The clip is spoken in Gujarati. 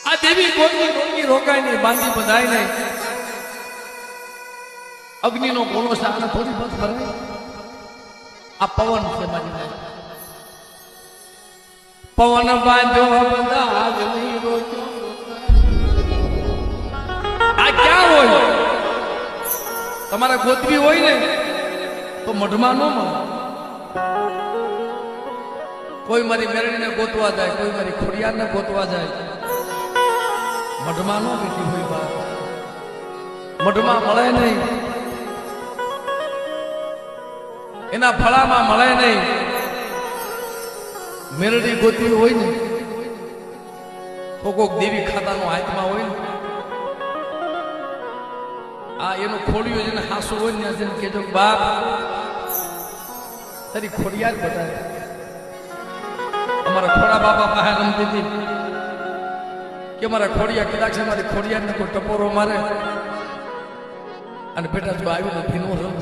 આ દેવી કોઈ રોકી રોકાય નહીં, બાંધી બધાય નહીં. અગ્નિનો ગોળો છે, આને થોડી બસ ભરાય. આ પવન છે મારી જાય. પવન બાંધો બધા આગની રોક્યો. આ ક્યાં હોય? તમારા ગોતવી હોય ને તો મઢમાં ન મળે. કોઈ મારી મેરડીને ગોતવા જાય, કોઈ મારી ખોડિયારને ગોતવા જાય, મઢમાં ન બેઠી હોય બાપ. મઢમાં મળે નહીં, એના ફળામાં મળે નહીં. મેરડી ગોતવી હોય ને તો કોક દેવી ખાતાનો હાથમાં હોય ને, આ એનું ખોડિયું જેને હાસો હોય ને જેને કહેજો બાપ તારી ખોડિયાર બતાવે. અમારા ખોડા બાપા પાસે રમતી હતી કે મારા ખોડિયા કદાચ છે, મારી ખોડિયારને કોઈ ટપોરો મારે અને બેટા જો આવ્યું તો ભીનો રમ.